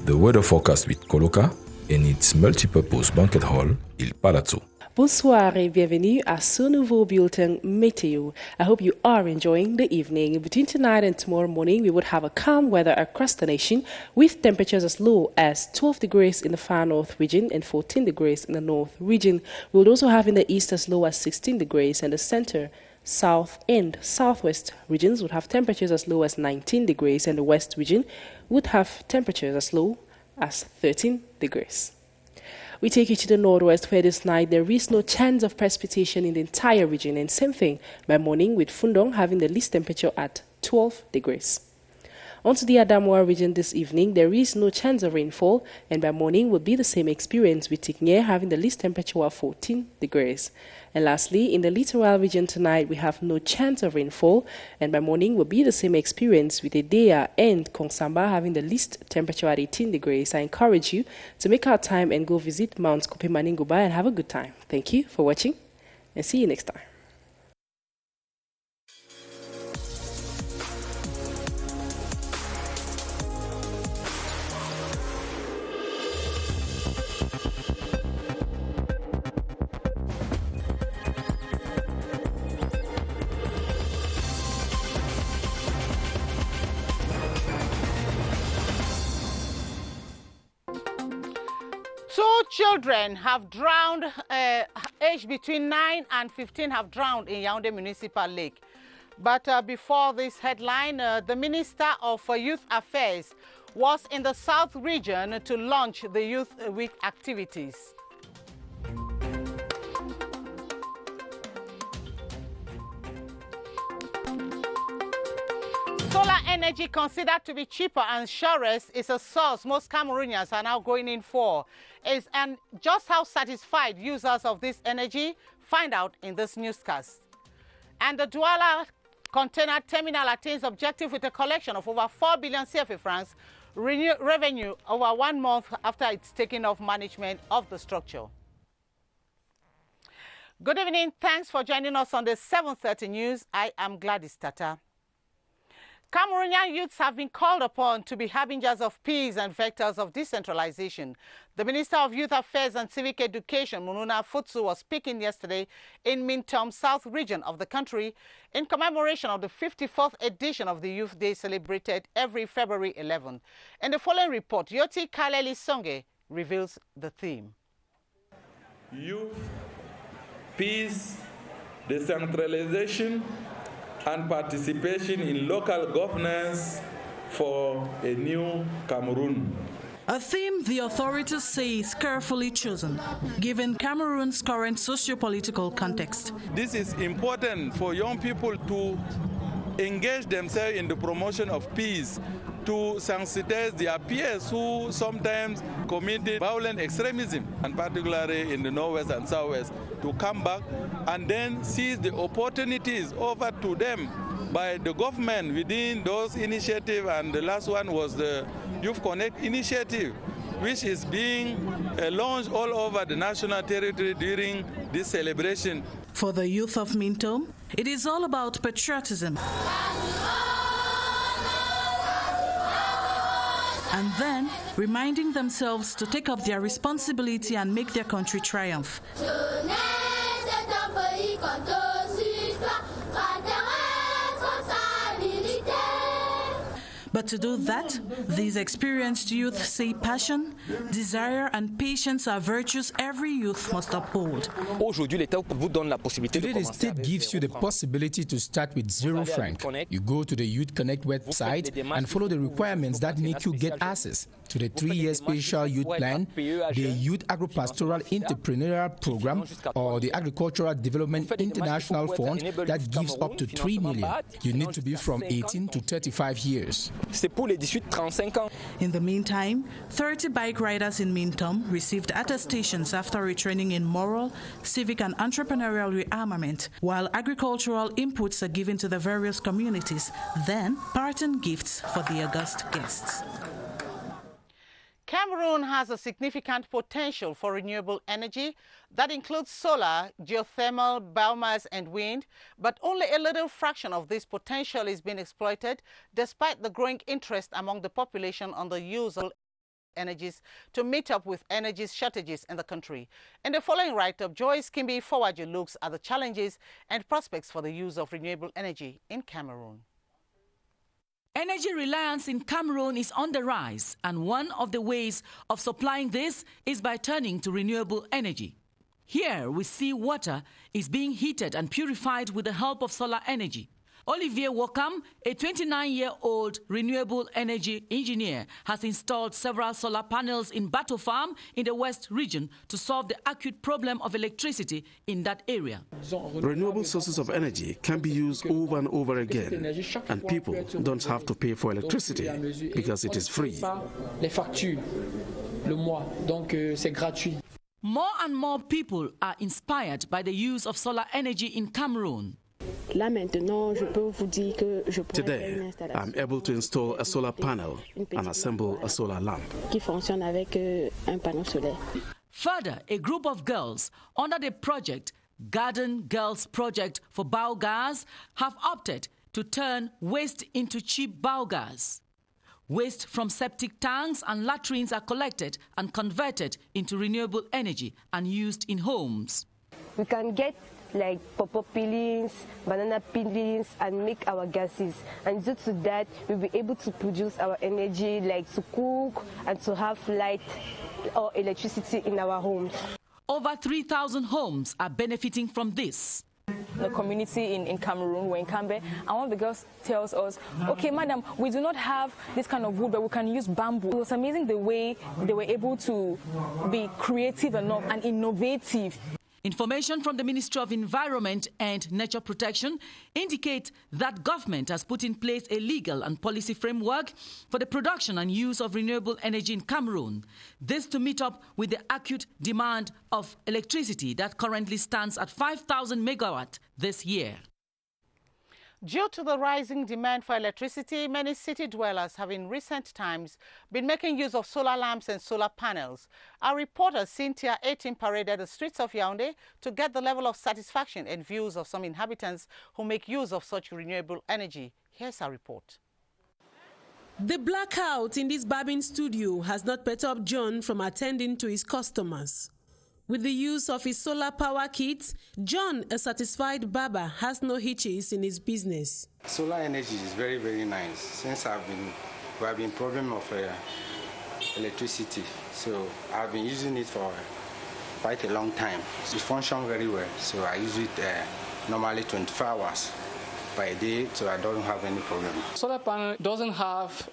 the weather forecast with Coloca and its multipurpose banquet hall, Il Palazzo. Bonsoir et bienvenue à ce nouveau bulletin météo. I hope you are enjoying the evening. Between tonight and tomorrow morning, we would have a calm weather across the nation with temperatures as low as 12 degrees in the far north region and 14 degrees in the north region. We would also have in the east as low as 16 degrees, and the center, south and southwest regions would have temperatures as low as 19 degrees, and the west region would have temperatures as low as 13 degrees. We take you to the northwest, where this night there is no chance of precipitation in the entire region, and same thing by morning, with Fundong having the least temperature at 12 degrees. On to the Adamawa region this evening, there is no chance of rainfall, and by morning will be the same experience, with Tiknye having the least temperature of 14 degrees. And lastly, in the littoral region tonight, we have no chance of rainfall, and by morning will be the same experience, with Edea and Kongsamba having the least temperature at 18 degrees. I encourage you to make our time and go visit Mount Kopemaningouba and have a good time. Thank you for watching, and see you next time. Two children have drowned, aged between 9 and 15 have drowned in Yaoundé Municipal Lake. But before this headline, the Minister of Youth Affairs was in the South region to launch the Youth Week activities. Solar energy, considered to be cheaper and surest, is a source most Cameroonians are now going in for. And just how satisfied users of this energy, find out in this newscast. And the DOUALA container terminal attains objective with a collection of over 4 billion CFA francs revenue over 1 month after it's taken off management of the structure. Good evening. Thanks for joining us on the 7:30 news. I am Gladys Tata. Cameroonian youths have been called upon to be harbingers of peace and vectors of decentralization. The Minister of Youth Affairs and Civic Education, Mununa Futsu, was speaking yesterday in Mintom, South region of the country, in commemoration of the 54th edition of the Youth Day celebrated every February 11. In the following report, Yoti Kaleli Songe reveals the theme. Youth, peace, decentralization, and participation in local governance for a new Cameroon. A theme the authorities say is carefully chosen, given Cameroon's current socio-political context. This is important for young people to engage themselves in the promotion of peace, to sensitize their peers who sometimes committed violent extremism, and particularly in the northwest and southwest, to come back and then seize the opportunities offered to them by the government within those initiatives. And the last one was the Youth Connect initiative, which is being launched all over the national territory during this celebration. For the youth of Mintom, it is all about patriotism. And then reminding themselves to take up their responsibility and make their country triumph. But to do that, these experienced youth say passion, desire, and patience are virtues every youth must uphold. Today, the state gives you the possibility to start with 0 franc. You go to the Youth Connect website and follow the requirements that make you get access to the 3-year special youth plan, the Youth Agro-Pastoral Entrepreneurial Program, or the Agricultural Development International Fund that gives up to 3 million. You need to be from 18 to 35 years. In the meantime, 30 bike riders in Mintom received attestations after retraining in moral, civic, and entrepreneurial rearmament, while agricultural inputs are given to the various communities, then parting gifts for the august guests. Cameroon has a significant potential for renewable energy that includes solar, geothermal, biomass, and wind, but only a little fraction of this potential is being exploited, despite the growing interest among the population on the use of energies to meet up with energy shortages in the country. In the following write-up, Joyce Kimbi Forwaju looks at the challenges and prospects for the use of renewable energy in Cameroon. Energy reliance in Cameroon is on the rise, and one of the ways of supplying this is by turning to renewable energy. Here we see water is being heated and purified with the help of solar energy. Olivier Wakam, a 29-year-old renewable energy engineer, has installed several solar panels in Bato Farm in the West region to solve the acute problem of electricity in that area. Renewable sources of energy can be used over and over again, and people don't have to pay for electricity because it is free. More and more people are inspired by the use of solar energy in Cameroon. Today, I'm able to install a solar panel and assemble a solar lamp. Further, a group of girls under the project Garden Girls Project for Biogas have opted to turn waste into cheap biogas. Waste from septic tanks and latrines are collected and converted into renewable energy and used in homes. We can get like pawpaw peelings, banana peelings, and make our gases. And due to that, we'll be able to produce our energy, like to cook and to have light or electricity in our homes. Over 3,000 homes are benefiting from this. The community in Cameroon, we're in Cambe, and one of the girls tells us, okay, madam, we do not have this kind of wood, but we can use bamboo. It was amazing the way they were able to be creative enough and innovative. Information from the Ministry of Environment and Nature Protection indicate that government has put in place a legal and policy framework for the production and use of renewable energy in Cameroon. This to meet up with the acute demand of electricity that currently stands at 5,000 megawatt this year. Due to the rising demand for electricity, many city dwellers have in recent times been making use of solar lamps and solar panels. Our reporter Cynthia 18 paraded the streets of Yaoundé to get the level of satisfaction and views of some inhabitants who make use of such renewable energy. Here's our report. The blackout in this barbing studio has not perturbed John from attending to his customers. With the use of his solar power kit, John, a satisfied barber, has no hitches in his business. Solar energy is very, very nice. Since we have been problem of electricity, so I've been using it for quite a long time. It functions very well, so I use it normally 24 hours by day, so I don't have any problem. Solar panel doesn't have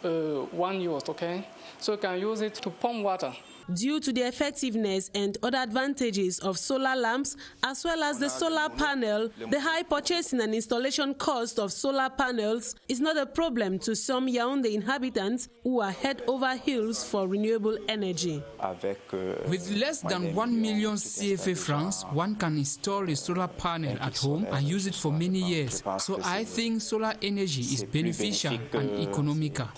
one use, okay? So you can use it to pump water. Due to the effectiveness and other advantages of solar lamps, as well as the solar panel, the high purchasing and installation cost of solar panels is not a problem to some Yaoundé inhabitants who are head over heels for renewable energy. With less than 1 million CFA francs, one can install a solar panel at home and use it for many years. So I think solar energy is beneficial and economical.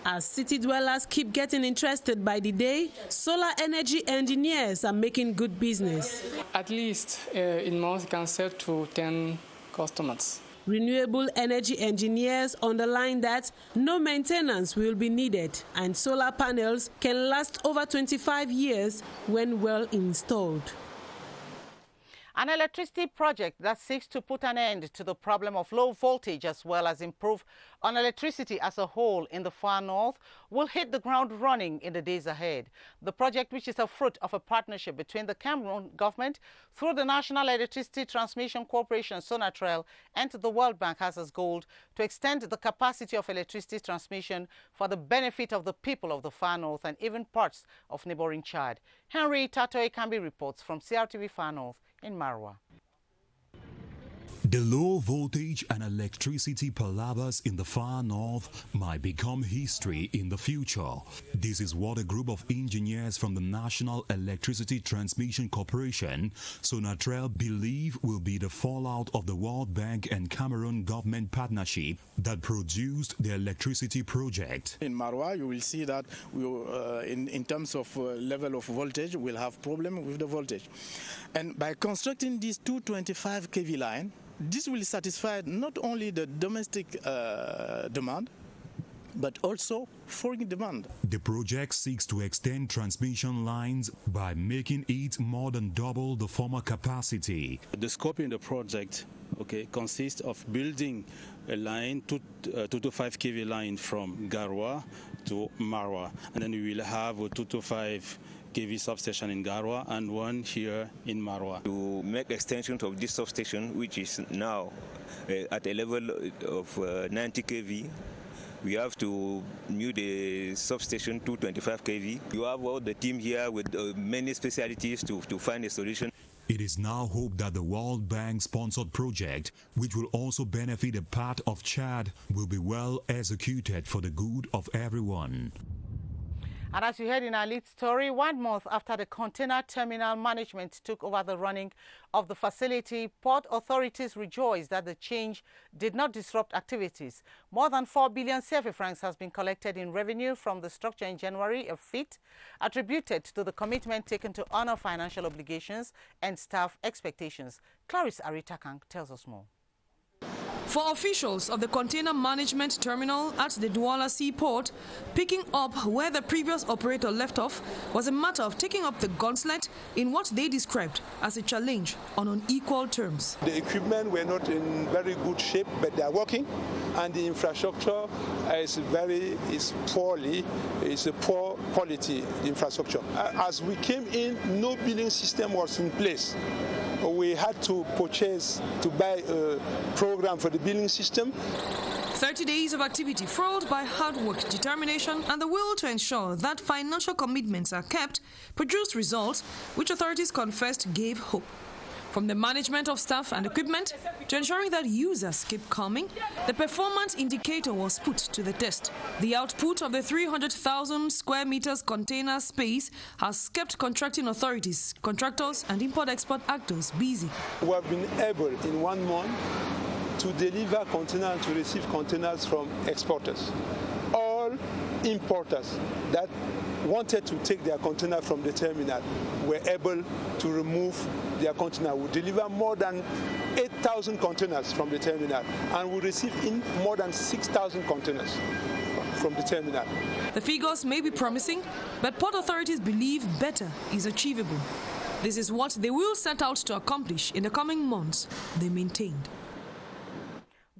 As city dwellers keep getting interested by the day, solar energy engineers are making good business. At least in months, you can sell to 10 customers. Renewable energy engineers underline that no maintenance will be needed, and solar panels can last over 25 years when well installed. An electricity project that seeks to put an end to the problem of low voltage as well as improve on electricity as a whole in the far north will hit the ground running in the days ahead. The project, which is a fruit of a partnership between the Cameroon government through the National Electricity Transmission Corporation, Sonatrel, and the World Bank, has as goal to extend the capacity of electricity transmission for the benefit of the people of the far north and even parts of neighboring Chad. Henry Tatoe Kambi reports from CRTV Far North in Marwa. The low voltage and electricity palavers in the far north might become history in the future. This is what a group of engineers from the National Electricity Transmission Corporation, Sonatrel, believe will be the fallout of the World Bank and Cameroon government partnership that produced the electricity project. In Marwa, you will see that in terms of level of voltage, we'll have problem with the voltage. And by constructing this 225 kV line, this will satisfy not only the domestic demand, but also foreign demand. The project seeks to extend transmission lines by making it more than double the former capacity. The scope in the project consists of building a line, 225 kV line from Garwa to Marwa, and then we will have a 225 kV substation in Garwa and one here in Marwa. To make extension of this substation, which is now at a level of 90 kV, we have to move the substation to 25 kV. You have all the team here with many specialties to find a solution. It is now hoped that the World Bank-sponsored project, which will also benefit a part of Chad, will be well executed for the good of everyone. And as you heard in our lead story, 1 month after the container terminal management took over the running of the facility, port authorities rejoiced that the change did not disrupt activities. More than 4 billion CFA francs has been collected in revenue from the structure in January, a feat attributed to the commitment taken to honor financial obligations and staff expectations. Clarice Aritakang tells us more. For officials of the container management terminal at the DOUALA seaport, picking up where the previous operator left off was a matter of taking up the gauntlet in what they described as a challenge on unequal terms. The equipment were not in very good shape, but they are working, and the infrastructure is a poor quality infrastructure. As we came in, no billing system was in place. We had to buy a program for the billing system. 30 days of activity fueled by hard work, determination, and the will to ensure that financial commitments are kept produced results which authorities confessed gave hope. From the management of staff and equipment to ensuring that users keep coming, the performance indicator was put to the test. The output of the 300,000 square meters container space has kept contracting authorities, contractors, and import-export actors busy. We have been able in 1 month to deliver containers and to receive containers from exporters. All importers that wanted to take their container from the terminal were able to remove their container. We deliver more than 8,000 containers from the terminal, and we receive in more than 6,000 containers from the terminal. The figures may be promising, but port authorities believe better is achievable. This is what they will set out to accomplish in the coming months, they maintained.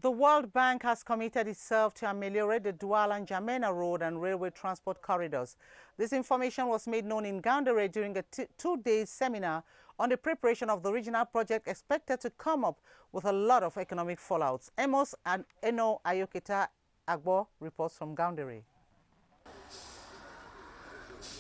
The World Bank has committed itself to ameliorate the DOUALA and N'Djamena road and railway transport corridors. This information was made known in Gaoundéré during a two-day seminar on the preparation of the regional project expected to come up with a lot of economic fallouts. Amos and Eno Ayoketa Agbo reports from Gaoundéré.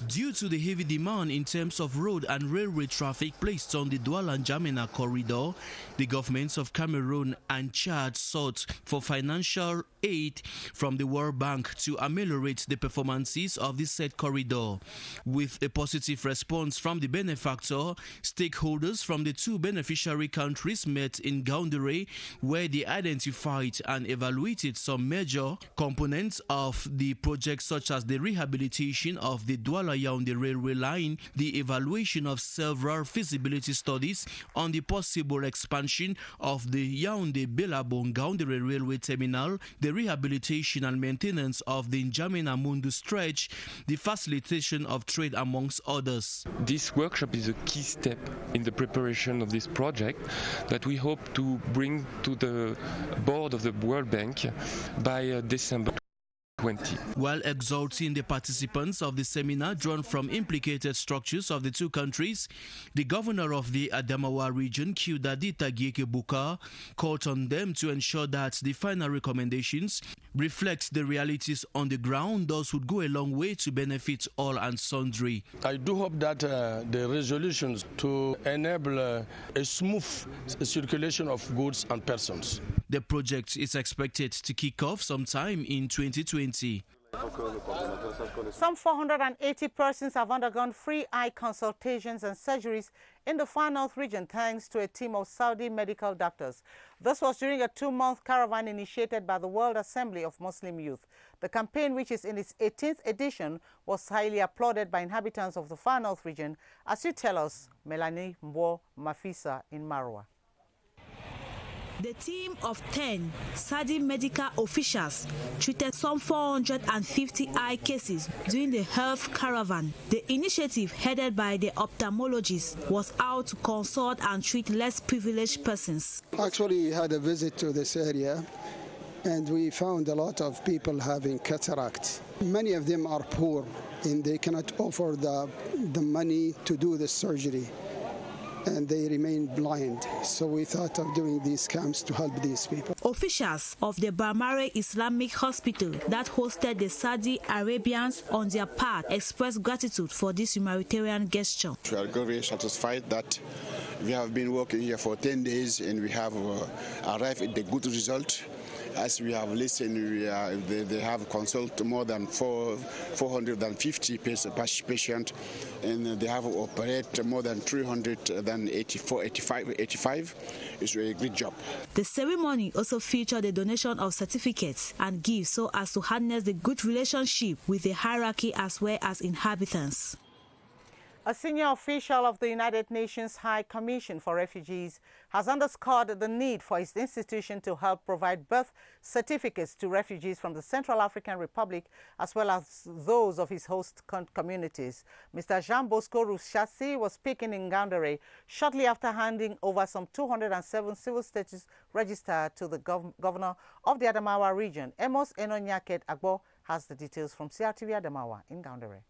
Due to the heavy demand in terms of road and railway traffic placed on the DOUALA and N'Djamena corridor, the governments of Cameroon and Chad sought for financial aid from the World Bank to ameliorate the performances of this said corridor. With a positive response from the benefactor, stakeholders from the two beneficiary countries met in Gaoundéré, where they identified and evaluated some major components of the project, such as the rehabilitation of the Douala-Yaoundé railway line, the evaluation of several feasibility studies on the possible expansion of the Yaoundé-Bélabong-Gaoundéré railway terminal, the rehabilitation and maintenance of the N'Djamena-Mundu stretch, the facilitation of trade, amongst others. This workshop is a key step in the preparation of this project that we hope to bring to the board of the World Bank by December 20. While exhorting the participants of the seminar drawn from implicated structures of the two countries, the governor of the Adamawa region, Kyudadi Tagieke Buka, called on them to ensure that the final recommendations reflect the realities on the ground. Those would go a long way to benefit all and sundry. I do hope that the resolutions to enable a smooth circulation of goods and persons. The project is expected to kick off sometime in 2020. Some 480 persons have undergone free eye consultations and surgeries in the Far North region thanks to a team of Saudi medical doctors. This was during a 2-month caravan initiated by the World Assembly of Muslim Youth. The campaign, which is in its 18th edition, was highly applauded by inhabitants of the Far North region, as you tell us, Melanie Mbo Mafisa in Marwa. The team of 10 Saudi medical officials treated some 450 eye cases during the health caravan. The initiative, headed by the ophthalmologist, was out to consult and treat less privileged persons. Actually, we had a visit to this area and we found a lot of people having cataract. Many of them are poor and they cannot afford the money to do the surgery, and they remain blind. So we thought of doing these camps to help these people. Officials of the Barmare Islamic Hospital that hosted the Saudi Arabians on their part expressed gratitude for this humanitarian gesture. We are very satisfied that we have been working here for 10 days and we have arrived at the good result. As we have listened, they have consulted more than 450 patients, and they have operated more than 385. It's a great job. The ceremony also featured the donation of certificates and gifts so as to harness the good relationship with the hierarchy as well as inhabitants. A senior official of the United Nations High Commission for Refugees has underscored the need for its institution to help provide birth certificates to refugees from the Central African Republic as well as those of its host communities. Mr. Jean Bosco Rushasi was speaking in Gaundare shortly after handing over some 207 civil status registered to the governor of the Adamawa region. Amos Enonyaket Agbo has the details from CRTV Adamawa in Gaundare.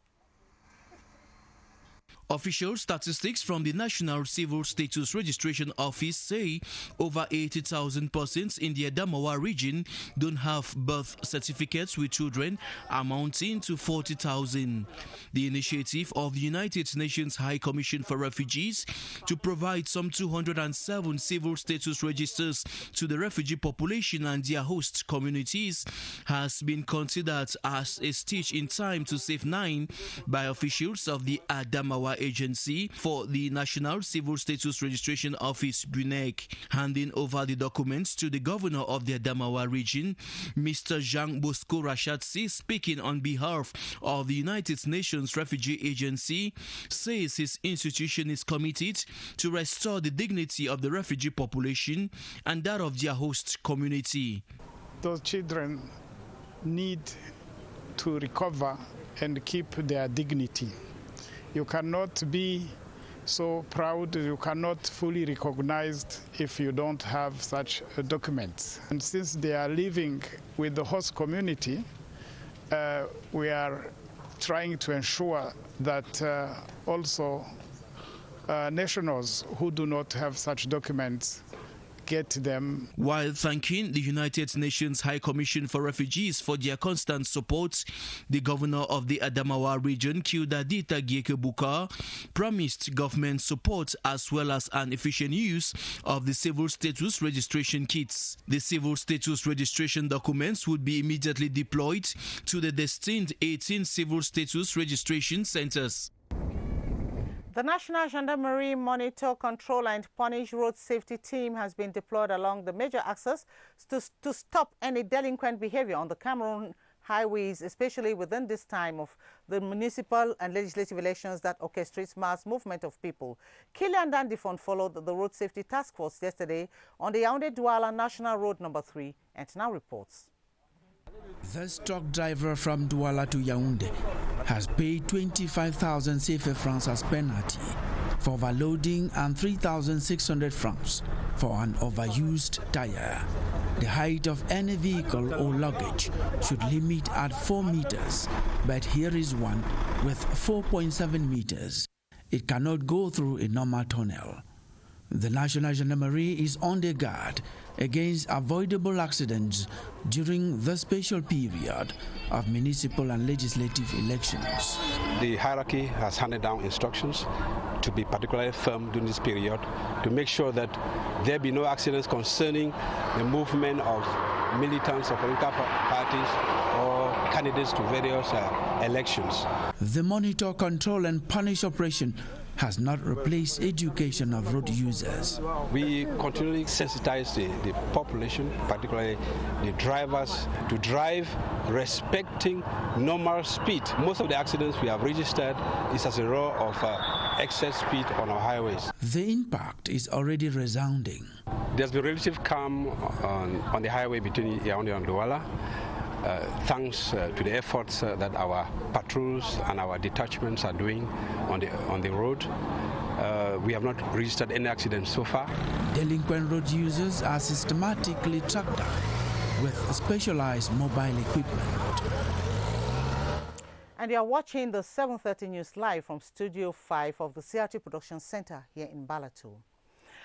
Official statistics from the National Civil Status Registration Office say over 80,000 persons in the Adamawa region don't have birth certificates, with children amounting to 40,000. The initiative of the United Nations High Commission for Refugees to provide some 207 civil status registers to the refugee population and their host communities has been considered as a stitch in time to save 9 by officials of the Adamawa Agency for the National Civil Status Registration Office, BUNEC. Handing over the documents to the governor of the Adamawa region, Mr. Jean Bosco Rushasi, speaking on behalf of the United Nations Refugee Agency, says his institution is committed to restore the dignity of the refugee population and that of their host community. Those children need to recover and keep their dignity. You cannot be so proud, you cannot fully recognized if you don't have such documents. And since they are living with the host community, we are trying to ensure that also nationals who do not have such documents get them. While thanking the United Nations High Commission for Refugees for their constant support, the governor of the Adamawa region, Kyudadita Giekebuka, promised government support as well as an efficient use of the civil status registration kits. The civil status registration documents would be immediately deployed to the destined 18 civil status registration centers. The National Gendarmerie Monitor, Control and Punish Road Safety Team has been deployed along the major axes to stop any delinquent behavior on the Cameroon highways, especially within this time of the municipal and legislative elections that orchestrates mass movement of people. Kilian Dandifon followed the Road Safety Task Force yesterday on the Yaoundé-Douala National Road number 3 and now reports. The truck driver from Douala to Yaoundé has paid 25,000 CFA francs as penalty for overloading and 3,600 francs for an overused tire. The height of any vehicle or luggage should limit at 4 meters, but here is one with 4.7 meters. It cannot go through a normal tunnel. The National Gendarmerie is on the guard against avoidable accidents during the special period of municipal and legislative elections. The hierarchy has handed down instructions to be particularly firm during this period to make sure that there be no accidents concerning the movement of militants of political parties or candidates to various elections. The Monitor, Control and Punish operation has not replaced education of road users. We continually sensitize the population, particularly the drivers, to drive respecting normal speed. Most of the accidents we have registered is as a result of excess speed on our highways. The impact is already resounding. There's been relative calm on the highway between Yaoundé and Douala, thanks to the efforts that our patrols and our detachments are doing on the road. We have not registered any accidents so far. Delinquent road users are systematically tracked down with specialized mobile equipment. And you are watching the 7:30 News live from Studio 5 of the CRT Production Center here in Balatou.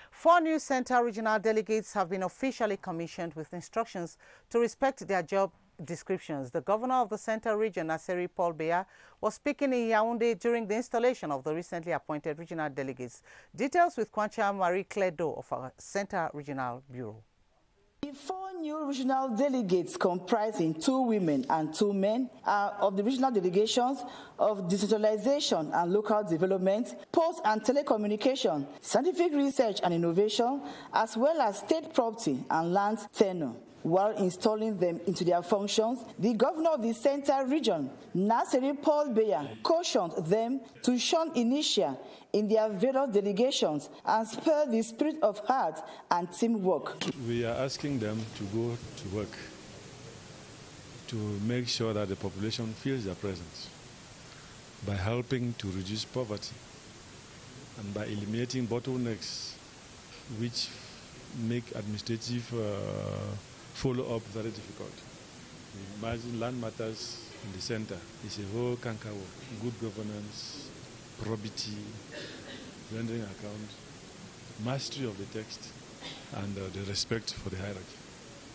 4 new center regional delegates have been officially commissioned with instructions to respect their job descriptions. The governor of the Center region, Naseri Paul Beya, was speaking in Yaoundé during the installation of the recently appointed regional delegates. Details with Kwancha Marie-Claire Do of our Center Regional Bureau. The 4 new regional delegates, comprising 2 women and 2 men, are of the regional delegations of decentralization and local development, post and telecommunication, scientific research and innovation, as well as state property and land tenure. While installing them into their functions, the governor of the Center region, Naseri Paul Beya, cautioned them to shun inertia in their various delegations and spur the spirit of heart and teamwork. We are asking them to go to work to make sure that the population feels their presence by helping to reduce poverty and by eliminating bottlenecks which make administrative follow-up very difficult. Imagine land matters in the center. It's a whole canker, good governance, probity, rendering account, mastery of the text, and the respect for the hierarchy.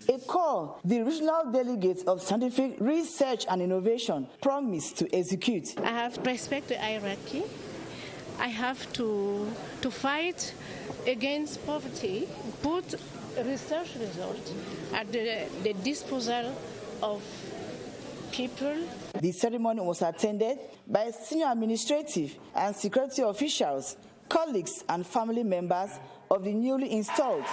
A call the regional delegates of scientific research and innovation promised to execute. I have to respect the hierarchy. I have to fight against poverty, put research results at the disposal of people. The ceremony was attended by senior administrative and security officials, colleagues and family members of the newly installed.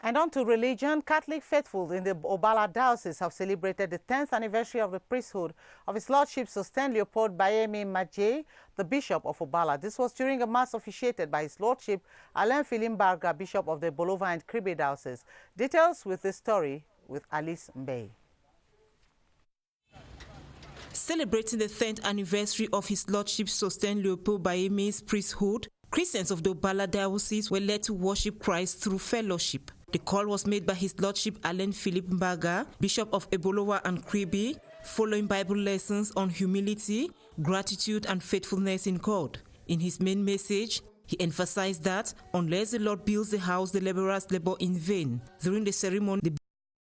And on to religion, Catholic faithful in the DOUALA diocese have celebrated the 10th anniversary of the priesthood of His Lordship Sosten Leopold Bayemi Madje, the Bishop of DOUALA. This was during a mass officiated by His Lordship Alain Philippe Barga, Bishop of the Bolova and Kribe diocese. Details with this story with Alice Mbey. Celebrating the 10th anniversary of His Lordship Sosten Leopold Bayemi's priesthood, Christians of the DOUALA diocese were led to worship Christ through fellowship. The call was made by His Lordship Alain Philippe Mbaga, Bishop of Ebolowa and Kribi, following Bible lessons on humility, gratitude and faithfulness in God. In his main message, he emphasized that unless the Lord builds the house, the laborers labor in vain. During the ceremony, the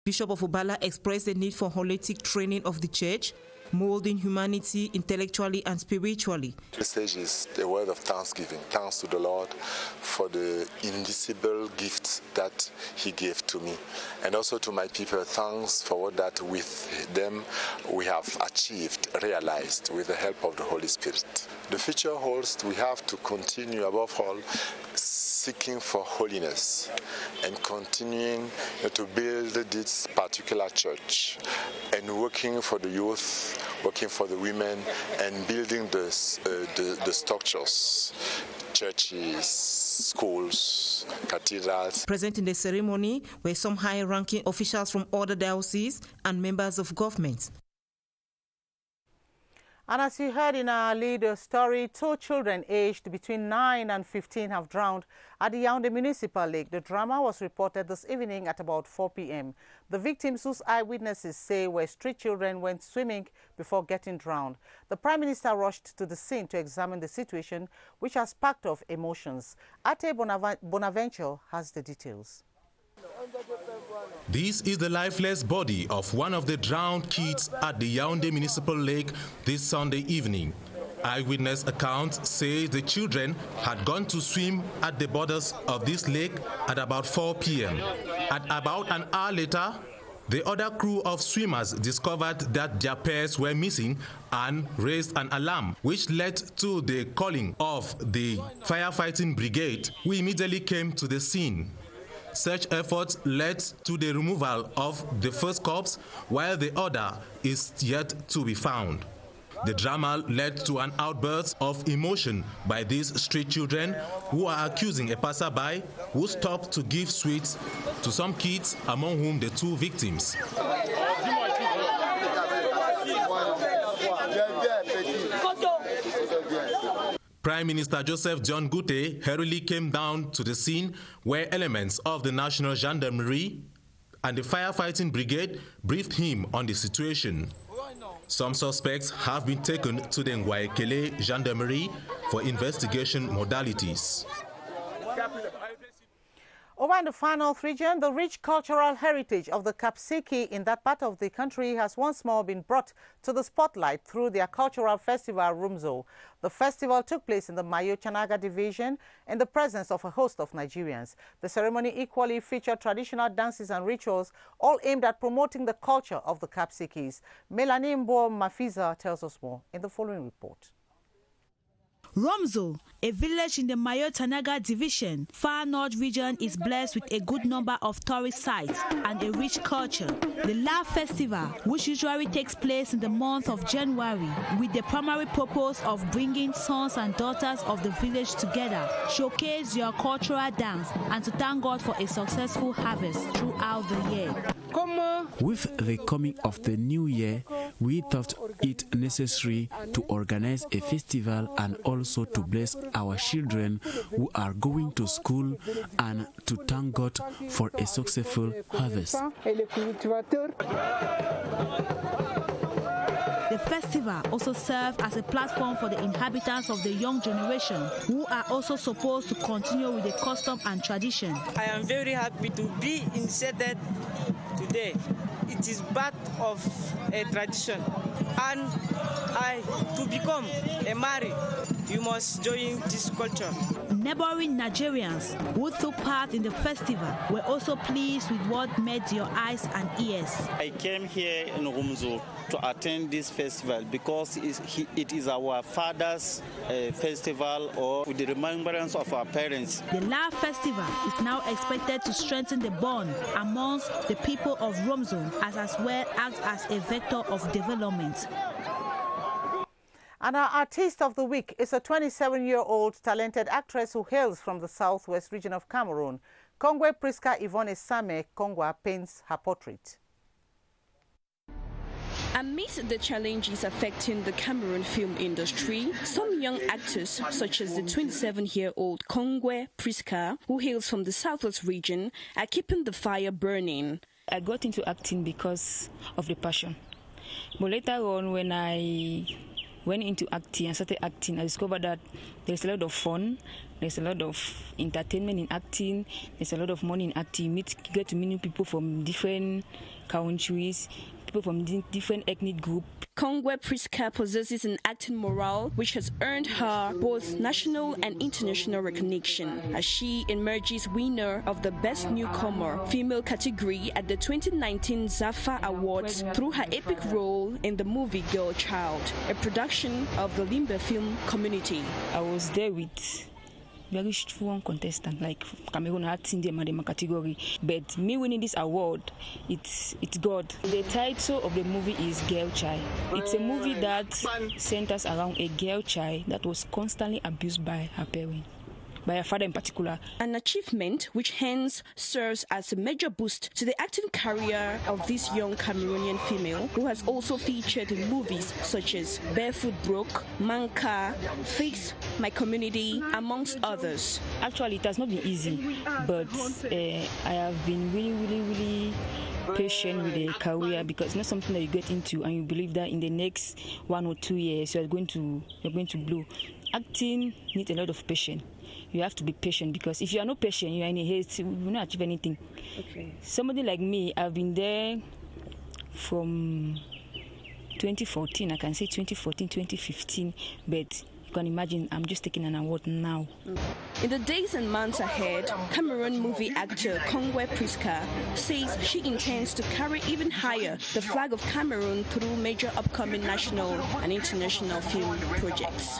Bishop of DOUALA expressed the need for holistic training of the church, molding humanity intellectually and spiritually. The message is a word of thanksgiving. Thanks to the Lord for the indicible gifts that He gave to me. And also to my people, thanks for what that with them we have achieved, realized with the help of the Holy Spirit. The future holds we have to continue above all seeking for holiness and continuing to build this particular church and working for the youth, working for the women and building the structures, churches, schools, cathedrals. Present in the ceremony were some high-ranking officials from other dioceses and members of government. And as you heard in our leader story, 2 children aged between 9 and 15 have drowned at the Yaoundé Municipal Lake. The drama was reported this evening at about 4 p.m. The victims, whose eyewitnesses say were street children, went swimming before getting drowned. The Prime Minister rushed to the scene to examine the situation, which has sparked off emotions. Ate Bonaventure has the details. This is the lifeless body of one of the drowned kids at the Yaoundé Municipal Lake this Sunday evening. Eyewitness accounts say the children had gone to swim at the borders of this lake at about 4 p.m. At about an hour later, the other crew of swimmers discovered that their pairs were missing and raised an alarm, which led to the calling of the firefighting brigade, who immediately came to the scene. Such efforts led to the removal of the first corpse, while the other is yet to be found. The drama led to an outburst of emotion by these street children who are accusing a passerby who stopped to give sweets to some kids, among whom the two victims. Prime Minister Joseph John Gute hurriedly came down to the scene where elements of the National Gendarmerie and the firefighting brigade briefed him on the situation. Some suspects have been taken to the Ngwaekele Gendarmerie for investigation modalities. Over in the Far North region, the rich cultural heritage of the Kapsiki in that part of the country has once more been brought to the spotlight through their cultural festival, Rumzo. The festival took place in the Mayo Chanaga division in the presence of a host of Nigerians. The ceremony equally featured traditional dances and rituals, all aimed at promoting the culture of the Kapsikis. Melanie Mbo Mafiza tells us more in the following report. Rumzo, a village in the Mayo Chanaga division, Far North region, is blessed with a good number of tourist sites and a rich culture. The La Festival, which usually takes place in the month of January, with the primary purpose of bringing sons and daughters of the village together, showcase your cultural dance and to thank God for a successful harvest throughout the year. With the coming of the new year, we thought it necessary to organize a festival and also to bless our children who are going to school and to thank God for a successful harvest. The festival also serves as a platform for the inhabitants of the young generation, who are also supposed to continue with the custom and tradition. I am very happy to be inserted today. It is part of a tradition, and to become a Mari, you must join this culture. Neighboring Nigerians who took part in the festival were also pleased with what met your eyes and ears. I came here in Rumzo to attend this festival because it is our father's festival, or with the remembrance of our parents. The La Festival is now expected to strengthen the bond amongst the people of Rumzo, as well acts as a vector of development. And our artist of the week is a 27-year-old talented actress who hails from the southwest region of Cameroon. Kongwe Priska Yvonne Same Kongwa paints her portrait. Amidst the challenges affecting the Cameroon film industry, some young actors, such as the 27-year-old Kongwe Priska, who hails from the southwest region, are keeping the fire burning. I got into acting because of the passion. But later on, when I went into acting and started acting, I discovered that there's a lot of fun, there's a lot of entertainment in acting, there's a lot of money in acting. You get to meet new people from different countries, people from different ethnic groups. Kongwe Priska possesses an acting morale which has earned her both national and international recognition, as she emerges winner of the Best Newcomer Female category at the 2019 Zafa Awards through her epic role in the movie Girl Child, a production of the Limbe film community. I was there with very strong contestant, like Cameroon acting them in the category. But me winning this award, it's God. The title of the movie is Girl Child. It's a movie that centers around a girl child that was constantly abused by her parents, by her father in particular. An achievement which hence serves as a major boost to the acting career of this young Cameroonian female, who has also featured in movies such as Barefoot Broke, Manka, Fix My Community, amongst others. Actually, it has not been easy, but I have been really patient with the career, because it's not something that you get into and you believe that in the next 1 or 2 years you're going to blow. Acting needs a lot of patience. You have to be patient, because if you are not patient, you are in a haste, you will not achieve anything. Okay. Somebody like me, I've been there from 2014, I can say 2014, 2015, but you can imagine I'm just taking an award now. In the days and months ahead, Cameroon movie actor Kongwe Priska says she intends to carry even higher the flag of Cameroon through major upcoming national and international film projects.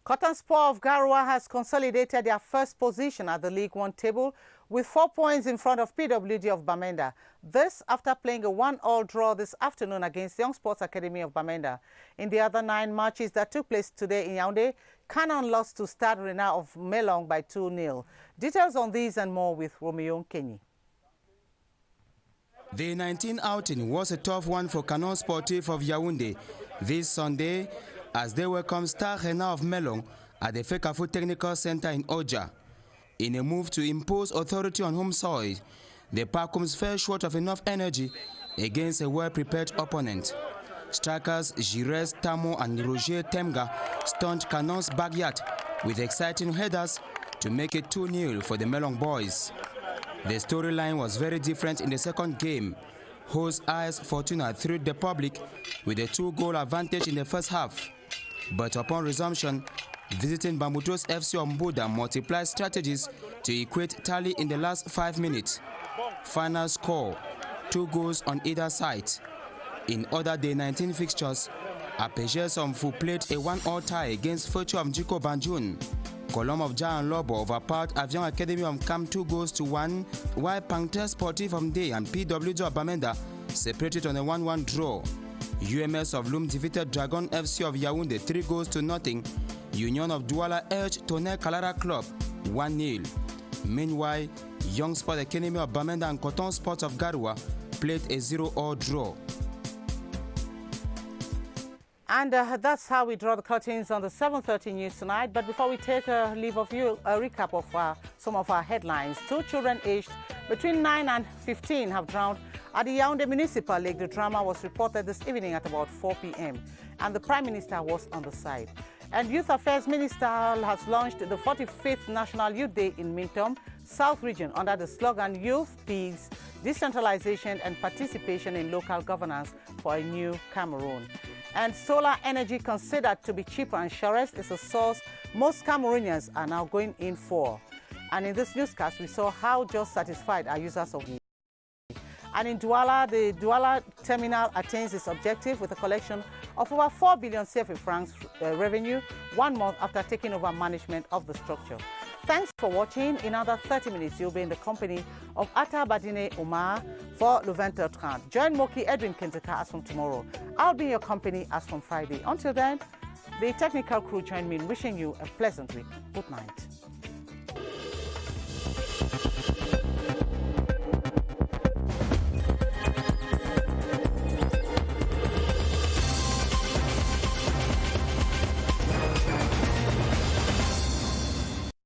Cotton Spur of Garoua has consolidated their first position at the League One table with 4 points in front of PWD of Bamenda. This after playing a 1-1 draw this afternoon against Young Sports Academy of Bamenda. In the other 9 matches that took place today in Yaoundé, Canon lost to Stade Rennais of Melong by 2-0. Details on these and more with Romeo Kenyi. The 19th outing was a tough one for Canon Sportif of Yaoundé this Sunday as they welcomed Stade Rennais of Melong at the Fekafou Technical Center in Oja. In a move to impose authority on home soil, the Pacoums fell short of enough energy against a well-prepared opponent. Strikers Gires Tamo and Roger Temga stunned Canon's backyard with exciting headers to make it 2-0 for the Melong boys. The storyline was very different in the second game. Host AS Fortuna thrilled the public with a 2-goal advantage in the first half. But upon resumption, visiting Bambutos FC Ombuda multiplied strategies to equate tally in the last 5 minutes. Final score, 2 goals on either side. In other day 19 fixtures, Apeje Somfu played a 1-1 tie against Future of Jiko Banjun. Colombe of Jan Lobo overpowered Avion Academy of Cam 2-1, while Pangter Sportif of Day and PWD of Bamenda separated on a 1-1 draw. UMS of Loom defeated Dragon FC of Yaoundé 3-0. Union of DOUALA edged Tonnerre Kalara Club 1-0. Meanwhile, Young Sport Academy of Bamenda and Coton Sports of Garoua played a 0-0 draw. And that's how we draw the curtains on the 7:30 news tonight. But before we take a leave of you, a recap of some of our headlines. 2 children aged between 9 and 15 have drowned at the Yaoundé Municipal Lake. The drama was reported this evening at about 4 p.m. And the Prime Minister was on the side. And Youth Affairs Minister has launched the 45th National Youth Day in Mintom, South Region, under the slogan Youth, Peace, Decentralization and Participation in Local Governance for a New Cameroon. And solar energy, considered to be cheaper and surest, is a source most Cameroonians are now going in for. And in this newscast, we saw how just satisfied are users of wind. And in DOUALA, the DOUALA terminal attains its objective with a collection of over 4 billion CFA francs revenue 1 month after taking over management of the structure. Thanks for watching. In another 30 minutes, you'll be in the company of Atta Badine Omar for Le 20h30. Join Moki Edwin Kenteka as from tomorrow. I'll be in your company as from Friday. Until then, the technical crew join me in wishing you a pleasant week. Good night.